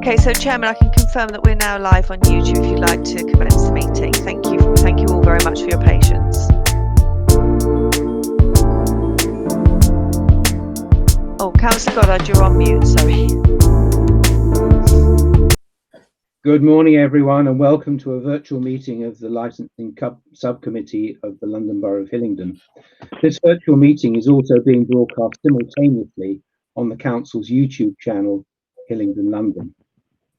Okay, so Chairman, I can confirm that we're now live on YouTube if you'd like to commence the meeting. Thank you all very much for your patience. Oh, Councillor Goddard, you're on mute, sorry. Good morning, everyone, and welcome to a virtual meeting of the Licensing Subcommittee of the London Borough of Hillingdon. This virtual meeting is also being broadcast simultaneously on the Council's YouTube channel, Hillingdon London.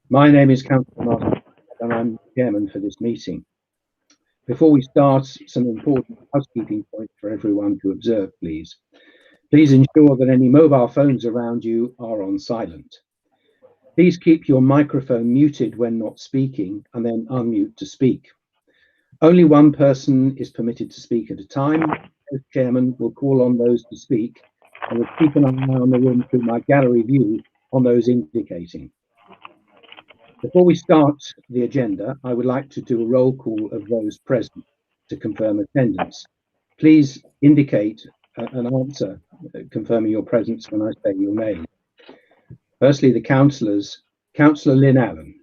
My name is Councillor Martin, and I'm Chairman for this meeting. Before we start, some important housekeeping points for everyone to observe, please. Please ensure that any mobile phones around you are on silent. Please keep your microphone muted when not speaking and then unmute to speak. Only one person is permitted to speak at a time. As Chairman, will call on those to speak and will keep an eye on the room through my gallery view on those indicating. Before we start the agenda, I would like to do a roll call of those present to confirm attendance. Please indicate an answer confirming your presence when I say your name. Firstly, the councillors. Councillor Lynn Allen.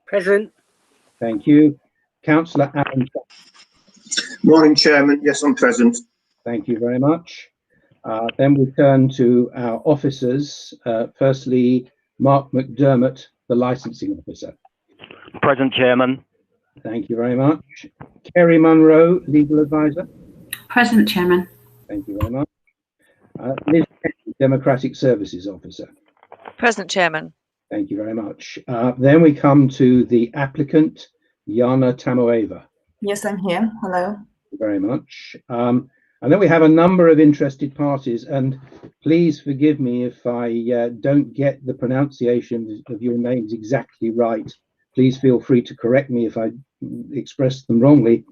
Present. Thank you. Councillor Alan. Morning, Chairman. Yes, I'm present. Thank you very much. Then we turn to our officers. Firstly, Mark McDermott, the licensing officer. Present, Chairman. Thank you very much. Kerry Munro, legal advisor. Present, Chairman. Thank you very much. Liz Kenny, Democratic Services Officer. Present, Chairman. Thank you very much. Then we come to the applicant, Yana Tamoeva. Yes, I'm here. Hello. Thank you very much. And then we have a number of interested parties, and please forgive me if I don't get the pronunciation of your names exactly right. Please feel free to correct me if I express them wrongly.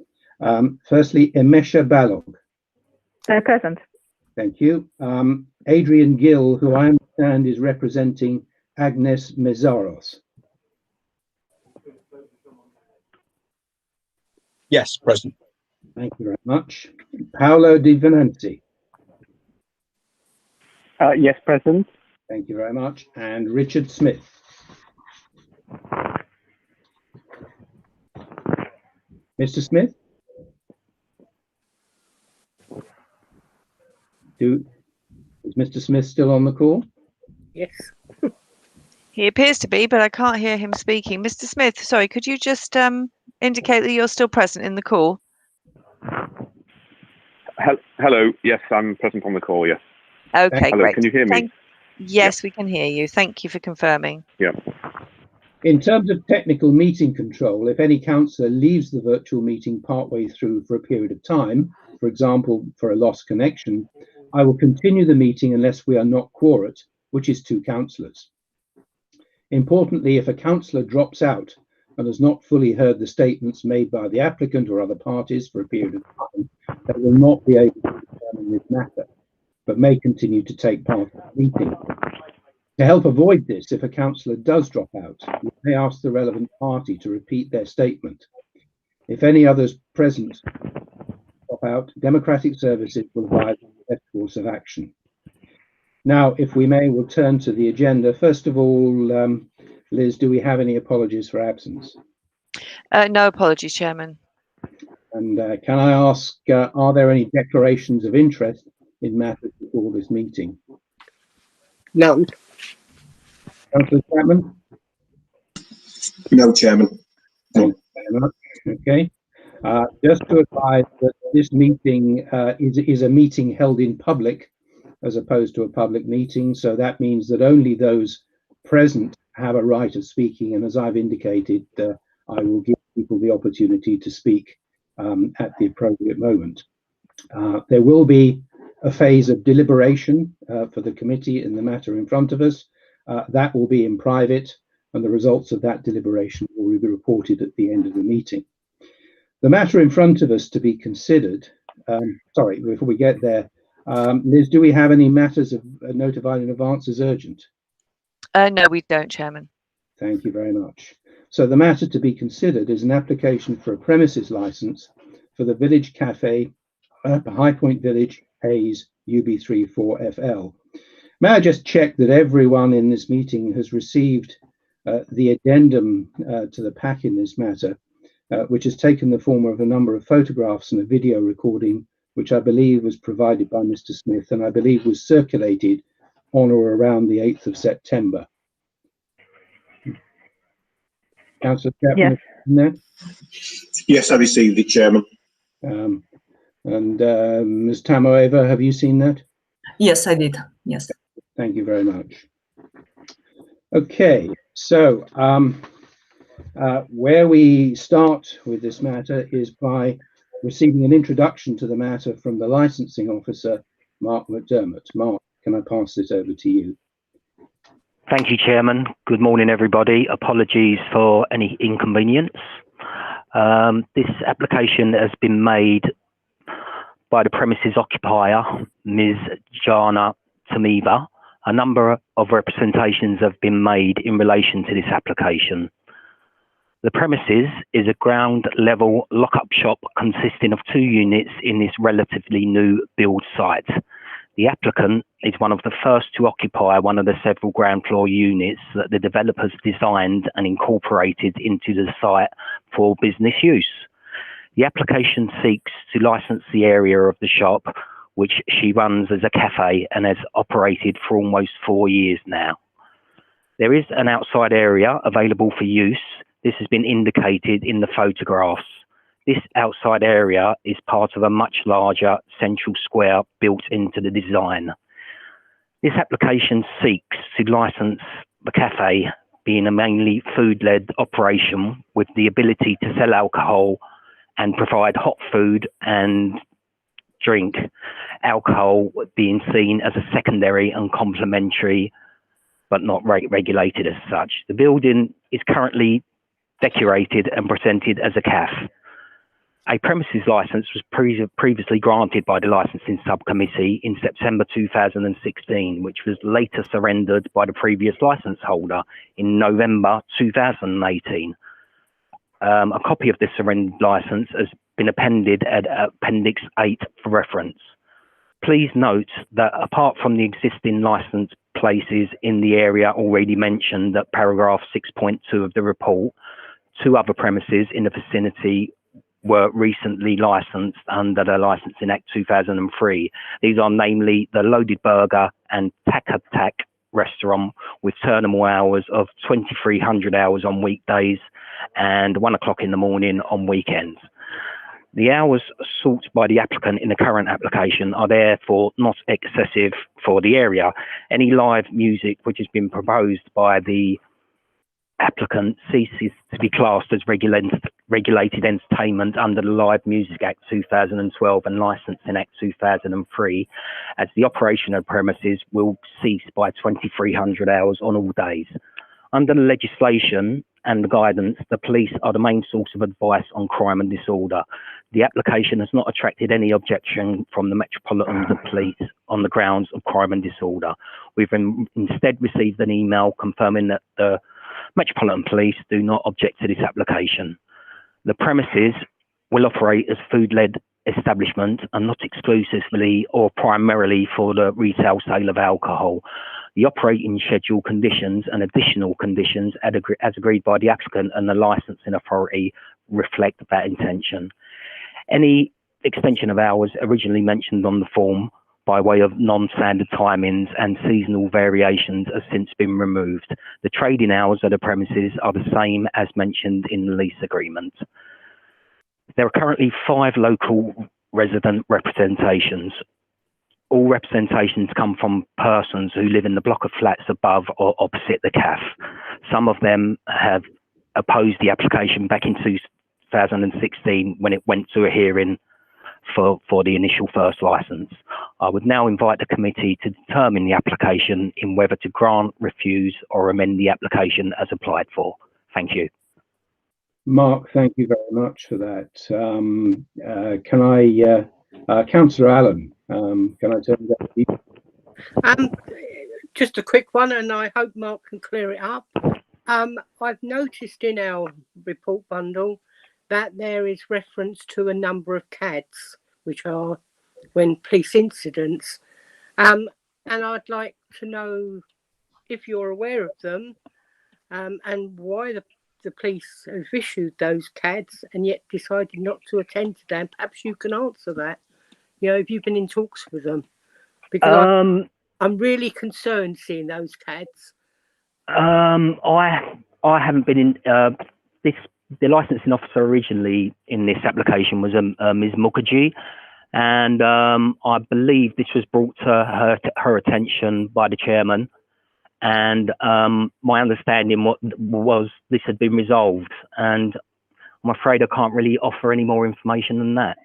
Firstly, Emesha Balog. Present. Thank you. Adrian Gill, who I understand is representing Agnes Mezaros. Yes, present. Thank you very much. Paolo Di Venanzi. Yes, present. Thank you very much. And Richard Smith. Mr. Smith? Is Mr. Smith still on the call? Yes. He appears to be, but I can't hear him speaking. Mr. Smith, sorry, could you just indicate that you're still present in the call? Hello. Yes, I'm present on the call. Yes. Okay, hello, great. Can you hear me? Yes, we can hear you. Thank you for confirming. Yeah. In terms of technical meeting control, if any councillor leaves the virtual meeting partway through for a period of time, for example, for a lost connection, I will continue the meeting unless we are not quorate, which is 2 councillors. Importantly, if a councillor drops out and has not fully heard the statements made by the applicant or other parties for a period of time, they will not be able to determine this matter, but may continue to take part in the meeting. To help avoid this, if a councillor does drop out, we may ask the relevant party to repeat their statement. If any others present drop out, Democratic Services will advise on the best course of action. Now, if we may, we'll turn to the agenda. First of all, Liz, do we have any apologies for absence? No apologies, Chairman. And can I ask, are there any declarations of interest in matters before this meeting? No. Councillor Chapman? No, Chairman. Thank you very much. Okay. Just to advise that this meeting is a meeting held in public as opposed to a public meeting, so that means that only those present have a right of speaking, and as I've indicated, I will give people the opportunity to speak at the appropriate moment. There will be a phase of deliberation for the committee in the matter in front of us. That will be in private, and the results of that deliberation will be reported at the end of the meeting. The matter in front of us to be considered, sorry, before we get there, Liz, do we have any matters notified in advance as urgent? No, we don't, Chairman. Thank you very much. So the matter to be considered is an application for a premises licence for the Village Cafe, High Point Village, Hayes, UB34FL. May I just check that everyone in this meeting has received the addendum to the pack in this matter, which has taken the form of a number of photographs and a video recording, which I believe was provided by Mr. Smith and I believe was circulated on or around the 8th of September. Councillor Chapman, Yes. Yes, I received it, Chairman. Ms. Tamoeva, have you seen that? Yes, I did. Yes. Thank you very much. Okay, so where we start with this matter is by receiving an introduction to the matter from the licensing officer, Mark McDermott. Mark, can I pass this over to you? Thank you, Chairman. Good morning, everybody. Apologies for any inconvenience. This application has been made by the premises occupier, Ms. Jana Tameva. A number of representations have been made in relation to this application. The premises is a ground level lock-up shop consisting of 2 units in this relatively new build site. The applicant is one of the first to occupy one of the several ground floor units that the developers designed and incorporated into the site for business use. The application seeks to license the area of the shop, which she runs as a cafe and has operated for almost 4 years now. There is an outside area available for use. This has been indicated in the photographs. This outside area is part of a much larger central square built into the design. This application seeks to license the cafe, being a mainly food-led operation with the ability to sell alcohol and provide hot food and drink, alcohol being seen as a secondary and complementary, but not regulated as such. The building is currently decorated and presented as a cafe. A premises licence was previously granted by the licensing subcommittee in September 2016, which was later surrendered by the previous licence holder in November 2018. A copy of this surrendered licence has been appended at Appendix 8 for reference. Please note that apart from the existing licence places in the area already mentioned at paragraph 6.2 of the report, 2 other premises in the vicinity were recently licensed under the Licensing Act 2003. These are namely the Loaded Burger and Tac restaurant with terminal hours of 2300 hours on weekdays and 1 o'clock in the morning on weekends. The hours sought by the applicant in the current application are therefore not excessive for the area. Any live music which has been proposed by the applicant ceases to be classed as regulated entertainment under the Live Music Act 2012 and Licensing Act 2003, as the operation of premises will cease by 2300 hours on all days. Under the legislation and the guidance, the police are the main source of advice on crime and disorder. The application has not attracted any objection from the Metropolitan Police on the grounds of crime and disorder. We've instead received an email confirming that the Metropolitan Police do not object to this application. The premises will operate as food-led establishment and not exclusively or primarily for the retail sale of alcohol. The operating schedule conditions and additional conditions as agreed by the applicant and the licensing authority reflect that intention. Any extension of hours originally mentioned on the form by way of non-standard timings and seasonal variations has since been removed. The trading hours of the premises are the same as mentioned in the lease agreement. There are currently 5 local resident representations. All representations come from persons who live in the block of flats above or opposite the CAF. Some of them have opposed the application back in 2016 when it went to a hearing for the initial first licence. I would now invite the committee to determine the application in whether to grant, refuse or amend the application as applied for. Thank you. Mark, thank you very much for that. Councillor Allen, can I turn that to you? Just a quick one, and I hope Mark can clear it up. I've noticed in our report bundle that there is reference to a number of CADs, which are when police incidents, and I'd like to know if you're aware of them and why the police have issued those CADs and yet decided not to attend to them. Perhaps you can answer that. You know, if you've been in talks with them, because I'm really concerned seeing those CADs. I haven't been in this. The licensing officer originally in this application was Ms. Mukherjee, and I believe this was brought to her attention by the chairman. And my understanding was this had been resolved, and I'm afraid I can't really offer any more information than that.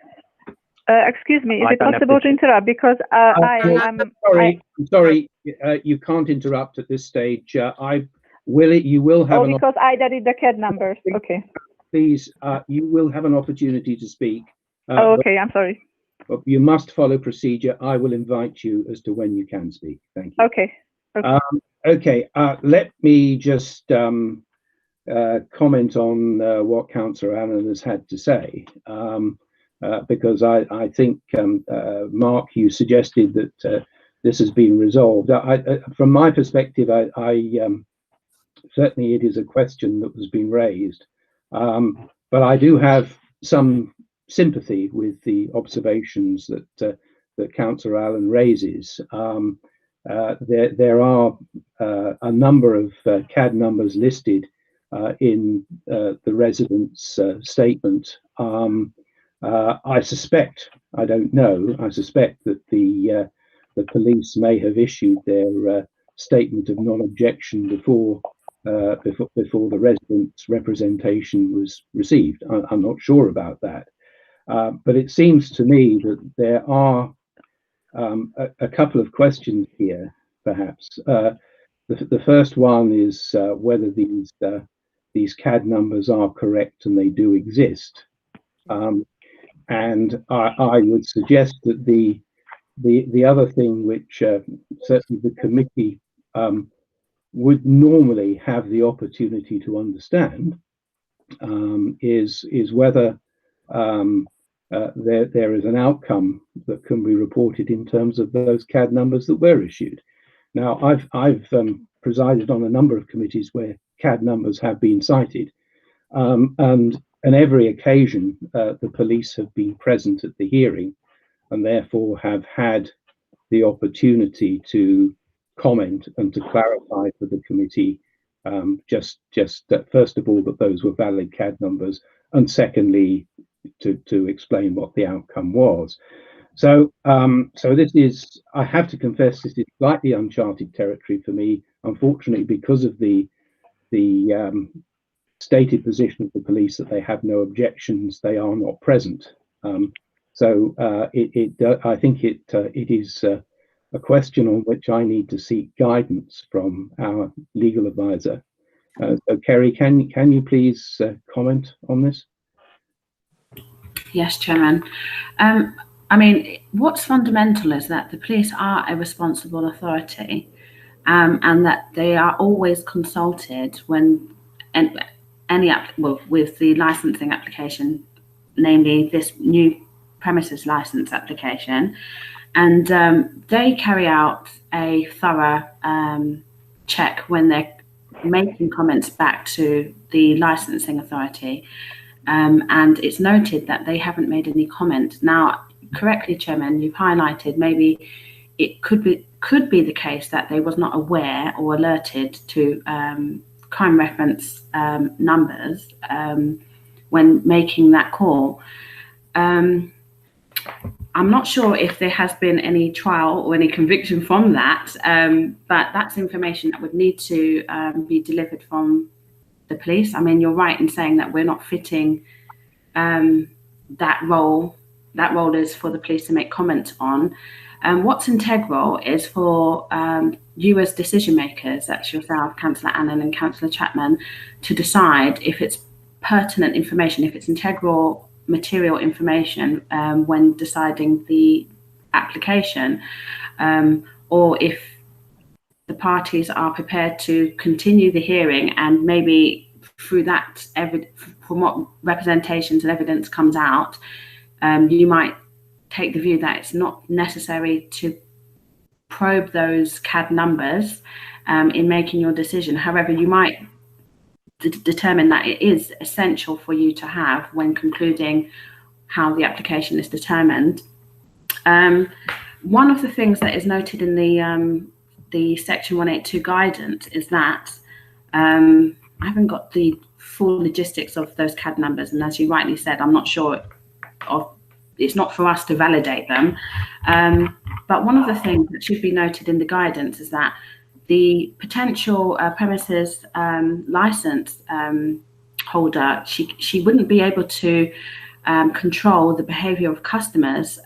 Excuse me, is it possible to interrupt? Because I'm sorry, you can't interrupt at this stage. You will have because I did the CAD numbers. Okay. Please, you will have an opportunity to speak. Okay, I'm sorry. But you must follow procedure. I will invite you as to when you can speak. Thank you. Okay. Okay. Let me just comment on what Councillor Allen has had to say. Because I think, Mark, you suggested that this has been resolved. From my perspective, certainly it is a question that was being raised, but I do have some sympathy with the observations that Councillor Allen raises. There are a number of CAD numbers listed in the resident's statement. I suspect, I don't know, I suspect that the police may have issued their statement of non-objection before the resident's representation was received. I'm not sure about that, but it seems to me that there are a couple of questions here, perhaps. The first one is whether these CAD numbers are correct and they do exist. And I would suggest that the other thing which certainly the committee would normally have the opportunity to understand is whether there is an outcome that can be reported in terms of those CAD numbers that were issued. Now, I've presided on a number of committees where CAD numbers have been cited, and on every occasion, the police have been present at the hearing and therefore have had the opportunity to comment and to clarify for the committee just that, first of all, that those were valid CAD numbers, and secondly, to explain what the outcome was. So this is, I have to confess, this is slightly uncharted territory for me, unfortunately, because of the stated position of the police that they have no objections, they are not present. I think it is a question on which I need to seek guidance from our legal advisor. So Kerry, can you please comment on this? Yes, Chairman. I mean, what's fundamental is that the police are a responsible authority, and that they are always consulted when with the licensing application, namely this new premises license application, and they carry out a thorough check when they're making comments back to the licensing authority, and it's noted that they haven't made any comment. Now, correctly, Chairman, you've highlighted maybe it could be the case that they was not aware or alerted to crime reference numbers when making that call. I'm not sure if there has been any trial or any conviction from that, but that's information that would need to be delivered from the police. I mean, you're right in saying that we're not fitting that role. That role is for the police to make comments on. What's integral is for you as decision makers, that's yourself, Councillor Annan and Councillor Chapman, to decide if it's pertinent information, if it's integral material information when deciding the application, or if the parties are prepared to continue the hearing, and maybe through that, from what representations and evidence comes out, you might take the view that it's not necessary to probe those CAD numbers in making your decision. However, you might determined that it is essential for you to have when concluding how the application is determined. One of the things that is noted in the Section 182 guidance is that I haven't got the full logistics of those CAD numbers, and as you rightly said, I'm not sure it's not for us to validate them. But one of the things that should be noted in the guidance is that the potential premises license holder, she wouldn't be able to control the behaviour of customers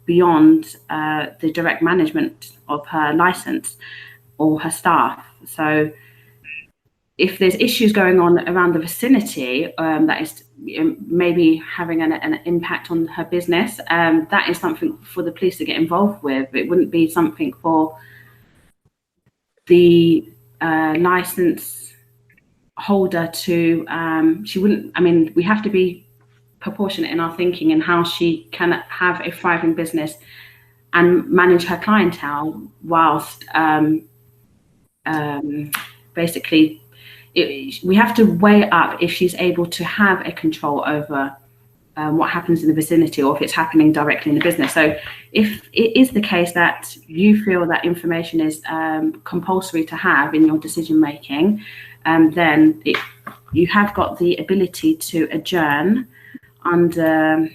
beyond the direct management of her license or her staff. So if there's issues going on around the vicinity that is maybe having an impact on her business, that is something for the police to get involved with. It wouldn't be something for the license holder to, she wouldn't, I mean, we have to be proportionate in our thinking and how she can have a thriving business and manage her clientele whilst basically we have to weigh up if she's able to have a control over what happens in the vicinity or if it's happening directly in the business. So if it is the case that you feel that information is compulsory to have in your decision making, then you have got the ability to adjourn under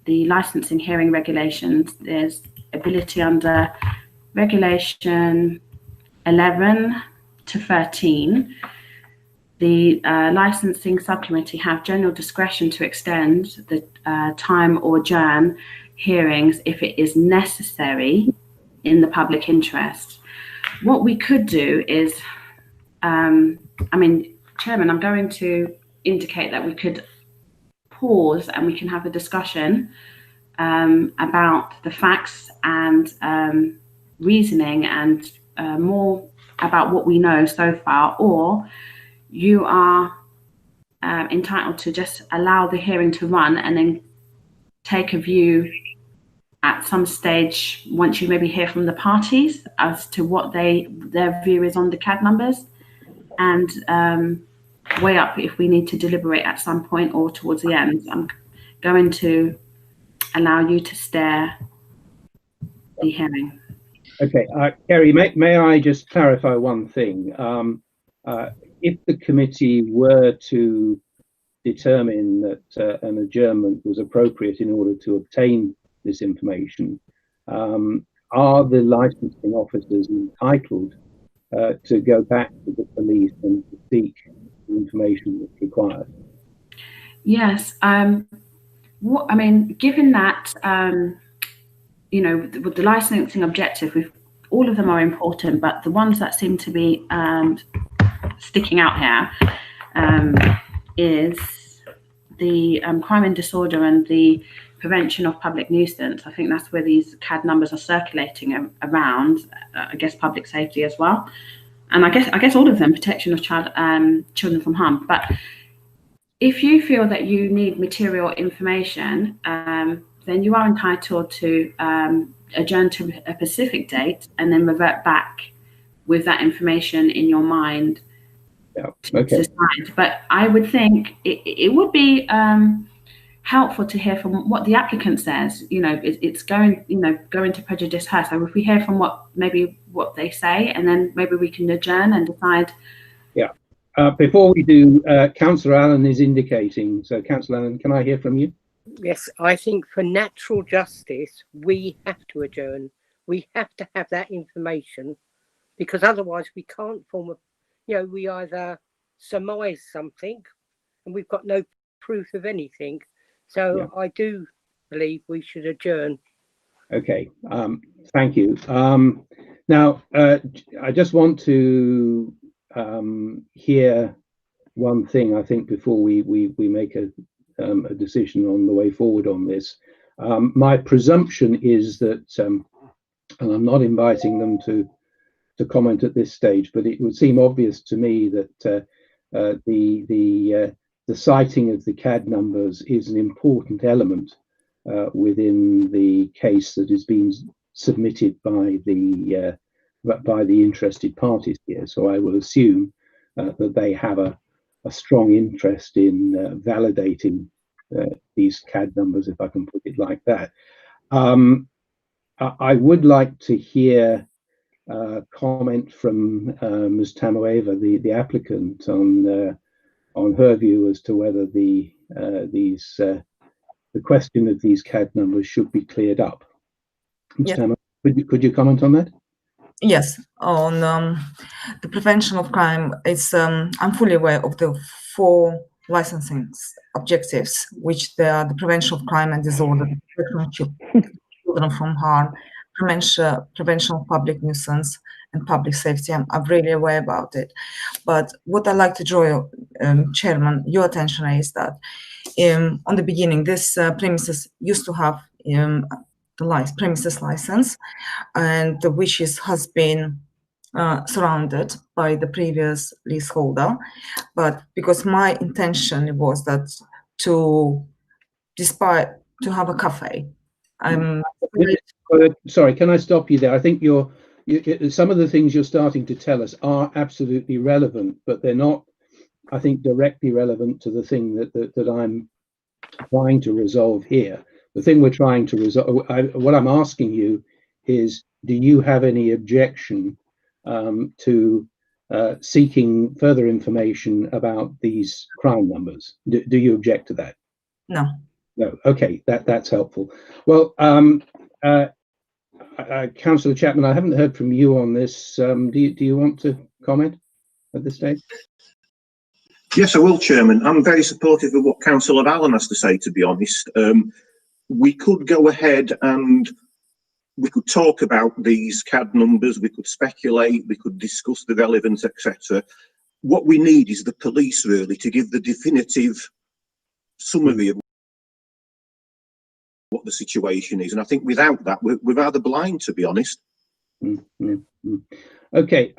the licensing hearing regulations. There's ability under regulation 11 to 13. The licensing subcommittee have general discretion to extend the time or adjourn hearings if it is necessary in the public interest. What we could do is, I mean, Chairman, I'm going to indicate that we could pause and we can have a discussion about the facts and reasoning and more about what we know so far, or you are entitled to just allow the hearing to run and then take a view at some stage once you maybe hear from the parties as to what their view is on the CAD numbers, and weigh up if we need to deliberate at some point or towards the end. I'm going to allow you to steer the hearing. Okay, Kerry, may I just clarify one thing? If the committee were to determine that an adjournment was appropriate in order to obtain this information, are the licensing officers entitled to go back to the police and to seek the information that's required? Yes. I mean, given that, you know, with the licensing objective, all of them are important, but the ones that seem to be sticking out here is the crime and disorder and the prevention of public nuisance. I think that's where these CAD numbers are circulating around. I guess public safety as well, and I guess all of them, protection of children from harm. But if you feel that you need material information, then you are entitled to adjourn to a specific date and then revert back with that information in your mind. Yeah. Okay. But I would think it would be helpful to hear from what the applicant says. You know, it's going to prejudice her. So if we hear from what they say, and then maybe we can adjourn and decide. Yeah. Before we do, Councillor Allen is indicating. So, Councillor Allen, can I hear from you? Yes, I think for natural justice, we have to adjourn. We have to have that information, because otherwise we can't form a, you know, we either surmise something and we've got no proof of anything. So yeah. I do believe we should adjourn. Okay, thank you. Now, I just want to hear one thing, I think, before we make a decision on the way forward on this. My presumption is that, and I'm not inviting them to comment at this stage, but it would seem obvious to me that the citing of the CAD numbers is an important element within the case that is being submitted by the interested parties here. So I will assume that they have a strong interest in validating these CAD numbers, if I can put it like that. I would like to hear comment from Ms. Tamoeva, the applicant, on her view as to whether the question of these CAD numbers should be cleared up. Ms. Yes. Tamoeva, could you comment on that? Yes, on the prevention of crime, it's I'm fully aware of the 4 licensing objectives, which they are the prevention of crime and disorder, protection of children from harm, prevention of public nuisance, and public safety. I'm really aware about it. But what I'd like to draw, Chairman, your attention is that on the beginning, this premises used to have the premises license, and which has been surrounded by the previous leaseholder. But because my intention was that to have a cafe. Sorry, can I stop you there? I think some of the things you're starting to tell us are absolutely relevant, but they're not, I think, directly relevant to the thing that I'm trying to resolve here. The thing we're trying to resolve, what I'm asking you is, do you have any objection to seeking further information about these crime numbers? Do you object to that? No. No. Okay, that's helpful. Well, Councillor Chapman, I haven't heard from you on this. Do you want to comment at this stage? Yes, I will, Chairman. I'm very supportive of what Councillor Allen has to say, to be honest. We could go ahead and we could talk about these CAD numbers, we could speculate, we could discuss the relevance, etc. What we need is the police, really, to give the definitive summary of what the situation is. And I think without that, we're rather blind, to be honest. Okay.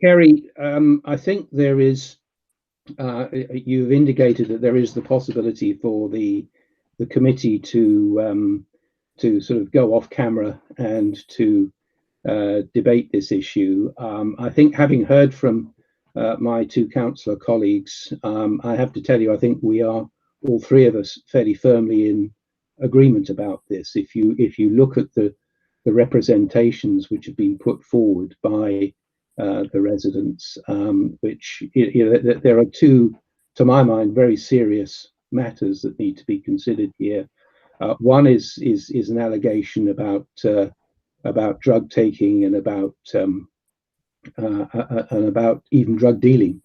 Kerry, I think there is, you've indicated that there is the possibility for the committee to sort of go off camera and to debate this issue. I think, having heard from my 2 councillor colleagues, I have to tell you, I think we are, all 3 of us, fairly firmly in agreement about this. If you look at the representations which have been put forward by the residents, which, there are 2, to my mind, very serious matters that need to be considered here. One is an allegation about drug taking and about even drug dealing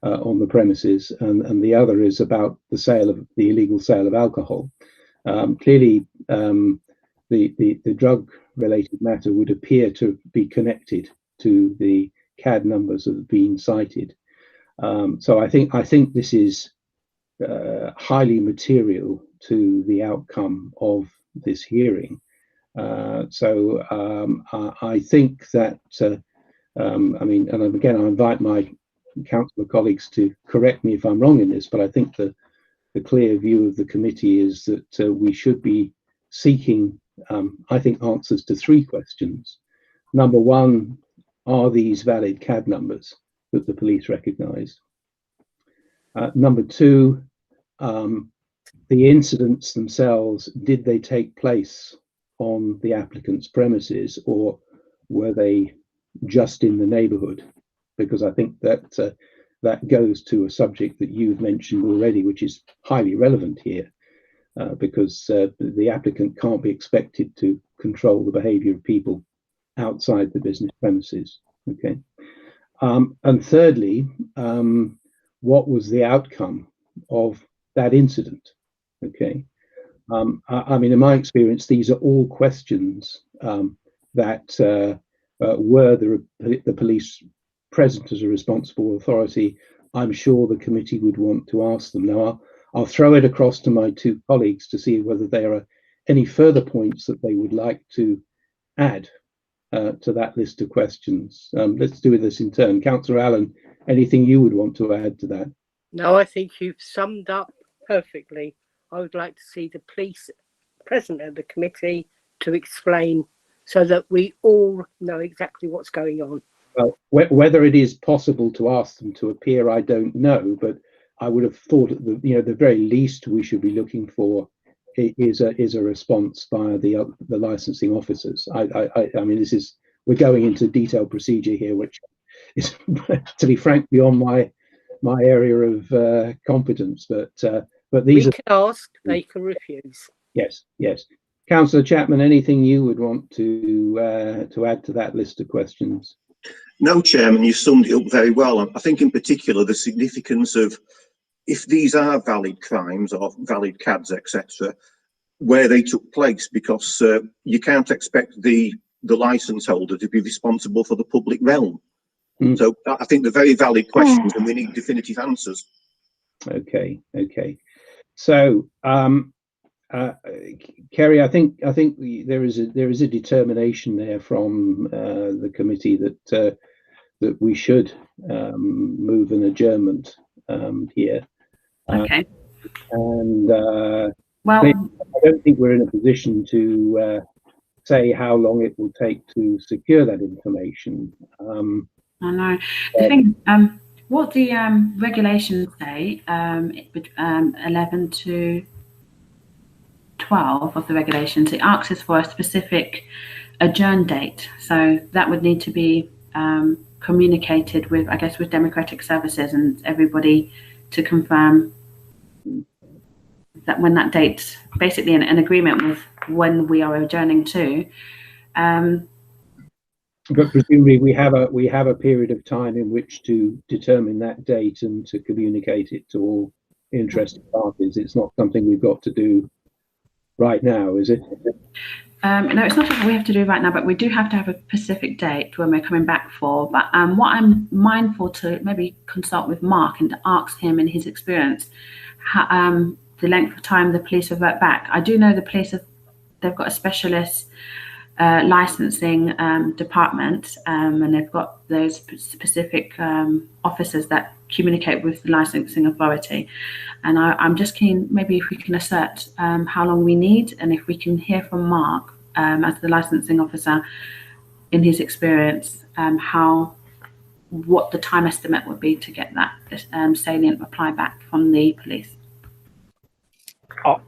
on the premises, and the other is about the illegal sale of alcohol. Clearly, the drug-related matter would appear to be connected to the CAD numbers that have been cited. So I think this is highly material to the outcome of this hearing. So I think that, I mean, and again, I invite my councillor colleagues to correct me if I'm wrong in this, but I think the clear view of the committee is that we should be seeking, I think, answers to 3 questions. Number 1, are these valid CAD numbers that the police recognise? Number 2, the incidents themselves, did they take place on the applicant's premises, or were they just in the neighbourhood? Because I think that that goes to a subject that you've mentioned already, which is highly relevant here, because the applicant can't be expected to control the behaviour of people outside the business premises. Okay. And thirdly, what was the outcome of that incident? Okay. I mean, in my experience, these are all questions that were the police present as a responsible authority, I'm sure the committee would want to ask them. Now, I'll throw it across to my 2 colleagues to see whether there are any further points that they would like to add to that list of questions. Let's do this in turn. Councillor Allen, anything you would want to add to that? No, I think you've summed up perfectly. I would like to see the police present at the committee to explain, so that we all know exactly what's going on. Well, whether it is possible to ask them to appear, I don't know, but I would have thought at the very least we should be looking for is a response via the licensing officers. I mean, we're going into detailed procedure here, which is, to be frank, beyond my area of competence. But these we can ask, they can refuse. Yes. Councillor Chapman, anything you would want to add to that list of questions? No, Chairman, you summed it up very well. I think in particular the significance of, if these are valid crimes or valid CADs, etc., where they took place, because you can't expect the licence holder to be responsible for the public realm. So I think they're very valid questions and we need definitive answers. Okay. So Kerry, I think there is a determination there from the committee that we should move an adjournment here. Okay. And well, I don't think we're in a position to say how long it will take to secure that information. I know. The thing, what the regulations say, 11 to 12 of the regulations, it asks us for a specific adjourn date. So that would need to be communicated with, I guess, with Democratic Services and everybody to confirm that when that date, basically an agreement with when we are adjourning to. But presumably we have a period of time in which to determine that date and to communicate it to all interested parties. It's not something we've got to do right now, is it? No, it's not something we have to do right now, but we do have to have a specific date when we're coming back for. But what I'm mindful to maybe consult with Mark and ask him in his experience, the length of time the police revert back. I do know the police they've got a specialist licensing department, and they've got those specific officers that communicate with the licensing authority. And I'm just keen, maybe if we can assert how long we need, and if we can hear from Mark as the licensing officer in his experience, what the time estimate would be to get that salient reply back from the police.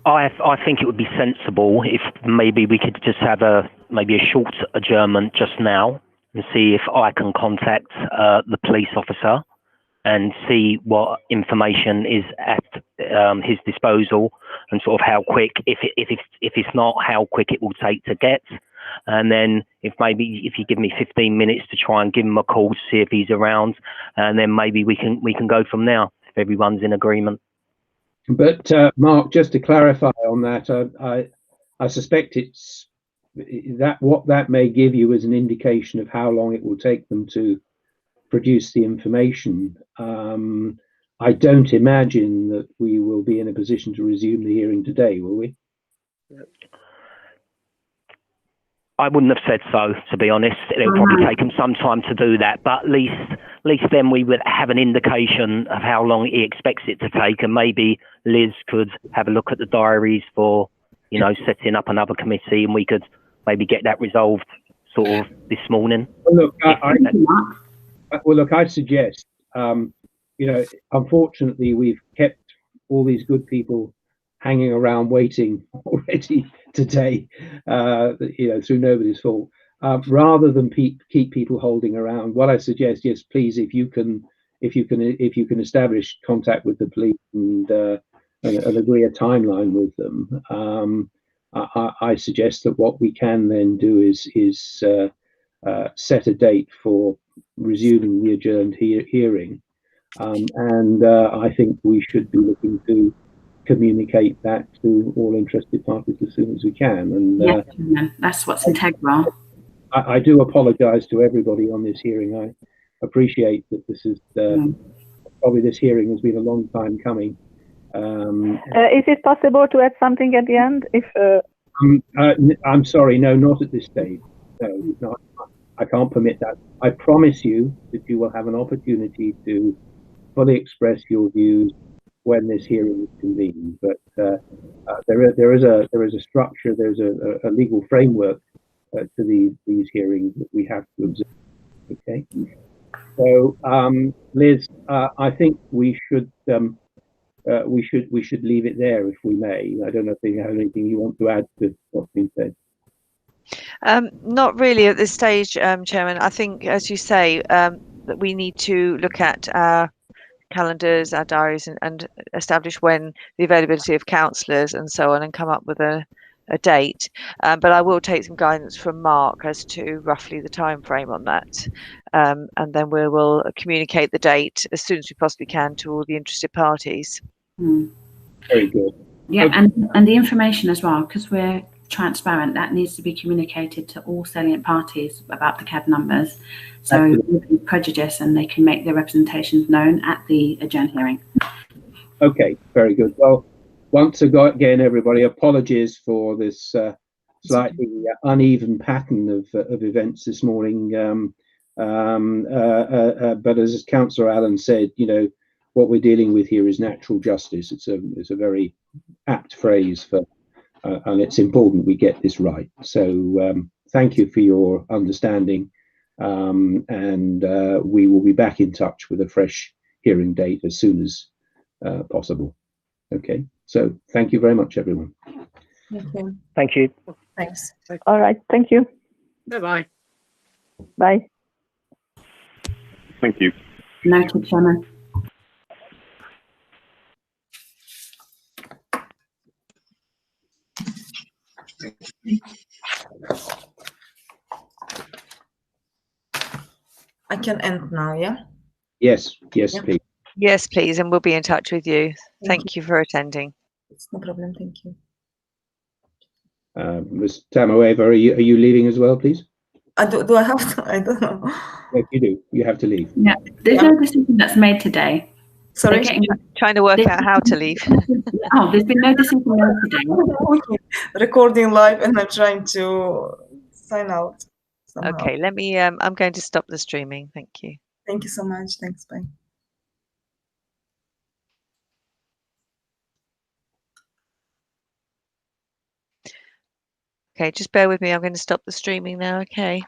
I think it would be sensible if maybe we could just have maybe a short adjournment just now and see if I can contact the police officer and see what information is at his disposal and sort of how quick, if it's not, how quick it will take to get. And then if you give me 15 minutes to try and give him a call to see if he's around, and then maybe we can go from there if everyone's in agreement. But Mark, just to clarify on that, I suspect it's that what that may give you is an indication of how long it will take them to produce the information. I don't imagine that we will be in a position to resume the hearing today, will we? I wouldn't have said so, to be honest. It'll probably take them some time to do that, but at least then we would have an indication of how long he expects it to take, and maybe Liz could have a look at the diaries for, setting up another committee, and we could maybe get that resolved sort of this morning. Well, look, I suggest, unfortunately, we've kept all these good people hanging around waiting already today, through nobody's fault. Rather than keep people holding around, what I suggest, yes, please, if you can establish contact with the police and agree a timeline with them, I suggest that what we can then do is set a date for resuming the adjourned hearing, and I think we should be looking to communicate that to all interested parties as soon as we can. And yes, that's what's integral. I do apologise to everybody on this hearing. I appreciate that this is probably this hearing has been a long time coming. Is it possible to add something at the end? I'm sorry, no, not at this stage. No, I can't permit that. I promise you that you will have an opportunity to fully express your views when this hearing is convened. But there is a structure, there's a legal framework to these hearings that we have to observe. Okay. So, Liz, I think we should leave it there if we may. I don't know if you have anything you want to add to what's been said. Not really at this stage, Chairman. I think, as you say, that we need to look at our calendars, our diaries, and establish when the availability of councillors and so on, and come up with a date. But I will take some guidance from Mark as to roughly the time frame on that, and then we will communicate the date as soon as we possibly can to all the interested parties. Very good. Yeah, and the information as well, because we're transparent, that needs to be communicated to all salient parties about the CAD numbers, so there will be prejudice and they can make their representations known at the adjourn hearing. Okay, very good. Well, once again, everybody, apologies for this slightly uneven pattern of events this morning. But as Councillor Allen said, you know, what we're dealing with here is natural justice. It's a very apt phrase for, and it's important we get this right. So thank you for your understanding, and we will be back in touch with a fresh hearing date as soon as possible. Okay, so thank you very much, everyone. Okay. Thank you. Thanks. All right. Thank you. Bye-bye. Bye. Thank you. Noted, Chairman. I can end now, yeah? Yes, yes, Yeah. please. Yes, please, and we'll be in touch with you. Thank you for attending. It's no problem, thank you. Ms. Tamoeva, are you leaving as well, please? Do I have to? I don't know. Yes, you do. You have to leave. Yeah, there's no decision that's made today. Sorry? Trying to work out how to leave. Oh, there's been no decision made today. Okay. Recording live and I'm trying to sign out somehow. Okay, let me, I'm going to stop the streaming. Thank you. Thank you so much. Thanks, bye. Okay, just bear with me. I'm going to stop the streaming now. Okay.